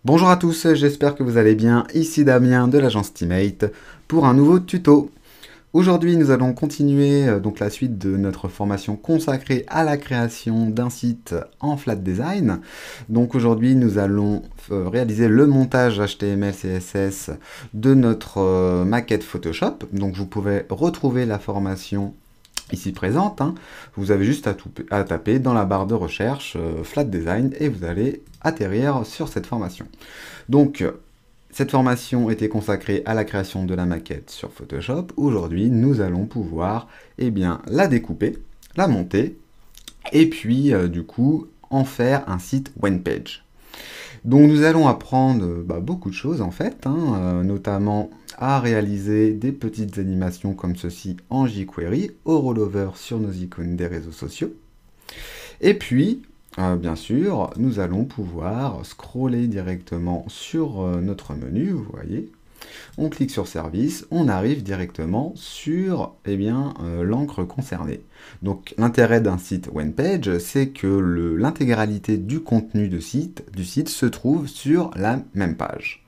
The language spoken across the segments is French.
Bonjour à tous, j'espère que vous allez bien. Ici Damien de l'agence Teammate pour un nouveau tuto. Aujourd'hui, nous allons continuer donc la suite de notre formation consacrée à la création d'un site en flat design. Donc aujourd'hui, nous allons réaliser le montage HTML CSS de notre maquette Photoshop. Donc vous pouvez retrouver la formation ici présente, hein. Vous avez juste à taper dans la barre de recherche Flat Design et vous allez atterrir sur cette formation. Donc, cette formation était consacrée à la création de la maquette sur Photoshop. Aujourd'hui, nous allons pouvoir la découper, la monter et puis du coup en faire un site one page. Donc nous allons apprendre beaucoup de choses en fait, hein, notamment à réaliser des petites animations comme ceci en jQuery, au rollover sur nos icônes des réseaux sociaux. Et puis, bien sûr, nous allons pouvoir scroller directement sur notre menu, vous voyez. On clique sur Service, on arrive directement sur l'encre concernée. Donc l'intérêt d'un site one page, c'est que l'intégralité du contenu du site se trouve sur la même page.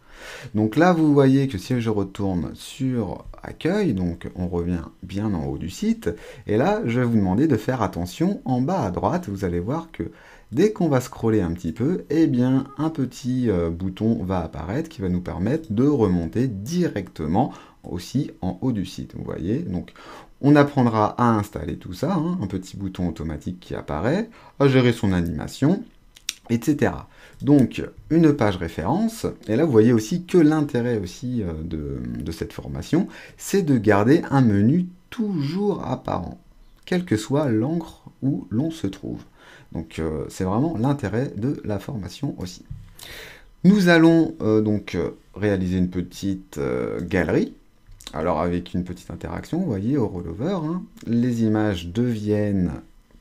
Donc là, vous voyez que si je retourne sur Accueil, donc on revient bien en haut du site, et là, je vais vous demander de faire attention, en bas à droite, vous allez voir que dès qu'on va scroller un petit peu, un petit bouton va apparaître qui va nous permettre de remonter directement aussi en haut du site, vous voyez. Donc, on apprendra à installer tout ça, hein, un petit bouton automatique qui apparaît, à gérer son animation, etc. Donc, une page référence, et là vous voyez aussi que l'intérêt aussi de cette formation, c'est de garder un menu toujours apparent, quelle que soit l'encre où l'on se trouve. Donc c'est vraiment l'intérêt de la formation aussi. Nous allons réaliser une petite galerie. Alors avec une petite interaction, vous voyez, au rollover, hein, les images deviennent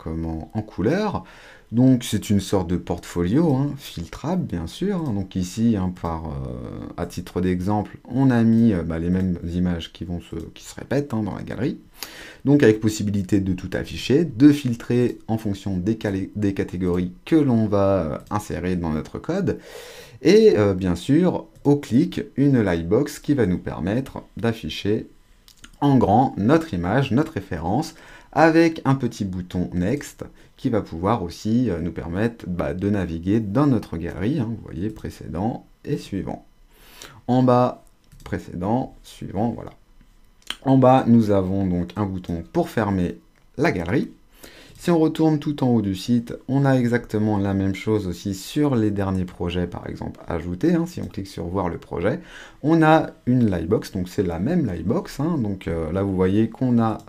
en couleur. Donc c'est une sorte de portfolio, hein, filtrable bien sûr. Hein. Donc ici, hein, à titre d'exemple, on a mis les mêmes images qui se répètent dans la galerie. Donc avec possibilité de tout afficher, de filtrer en fonction des catégories que l'on va insérer dans notre code. Et bien sûr, au clic, une lightbox qui va nous permettre d'afficher en grand notre image, notre référence, avec un petit bouton Next qui va pouvoir aussi nous permettre de naviguer dans notre galerie. Hein, vous voyez, précédent et suivant. En bas, précédent, suivant, voilà. En bas, nous avons donc un bouton pour fermer la galerie. Si on retourne tout en haut du site, on a exactement la même chose aussi sur les derniers projets, par exemple, ajoutés. Hein, si on clique sur voir le projet, on a une lightbox, donc c'est la même lightbox. Hein, donc là, vous voyez qu'on a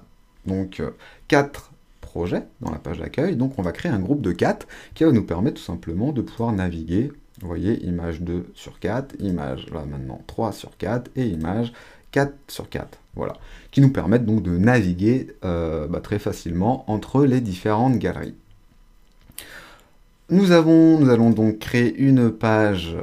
donc 4 projets dans la page d'accueil. Donc on va créer un groupe de 4 qui va nous permettre tout simplement de pouvoir naviguer. Vous voyez, image 2 sur 4, image là maintenant 3 sur 4 et image 4 sur 4, voilà, qui nous permettent donc de naviguer très facilement entre les différentes galeries. Nous allons donc créer une page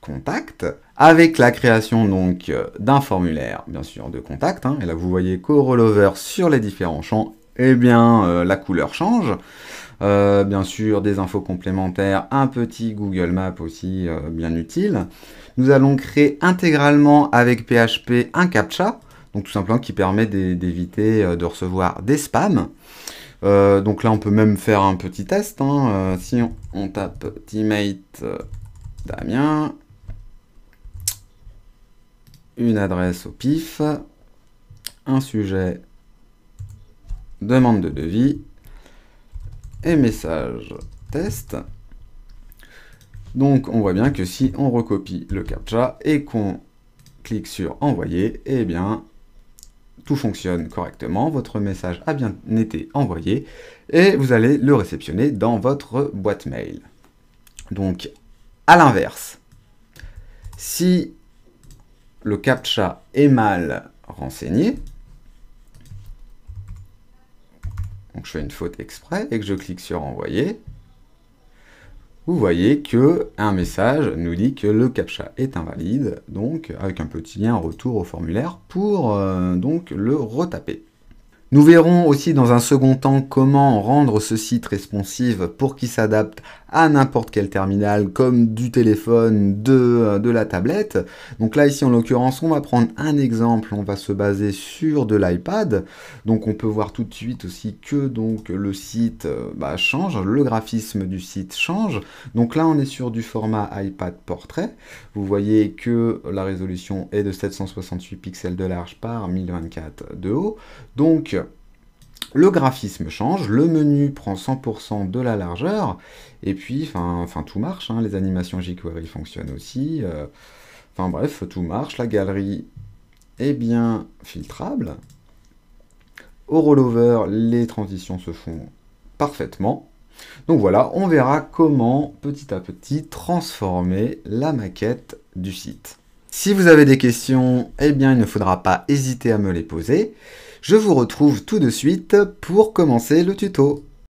contact avec la création donc d'un formulaire, bien sûr, de contact. Hein, et là, vous voyez qu'au rollover sur les différents champs, la couleur change. Bien sûr, des infos complémentaires, un petit Google Maps aussi bien utile. Nous allons créer intégralement avec PHP un CAPTCHA, donc tout simplement qui permet d'éviter de recevoir des spams. Donc là, on peut même faire un petit test. Hein. Si on tape Teammate Damien, une adresse au pif, un sujet, demande de devis, et message test. Donc on voit bien que si on recopie le CAPTCHA et qu'on clique sur envoyer, tout fonctionne correctement, votre message a bien été envoyé et vous allez le réceptionner dans votre boîte mail. Donc à l'inverse, si le CAPTCHA est mal renseigné, donc je fais une faute exprès et que je clique sur envoyer, vous voyez que un message nous dit que le CAPTCHA est invalide, donc avec un petit lien retour au formulaire pour donc le retaper. Nous verrons aussi dans un second temps comment rendre ce site responsive pour qu'il s'adapte à n'importe quel terminal, comme du téléphone, de la tablette. Donc là, ici, en l'occurrence, on va prendre un exemple, on va se baser sur de l'iPad. Donc on peut voir tout de suite aussi que donc, le site change, le graphisme du site change. Donc là, on est sur du format iPad portrait. Vous voyez que la résolution est de 768 pixels de large par 1024 de haut. Donc, le graphisme change, le menu prend 100% de la largeur, et puis, tout marche, hein, les animations jQuery fonctionnent aussi, bref, tout marche, la galerie est bien filtrable. Au rollover, les transitions se font parfaitement. Donc voilà, on verra comment, petit à petit, transformer la maquette du site. Si vous avez des questions, il ne faudra pas hésiter à me les poser. Je vous retrouve tout de suite pour commencer le tuto.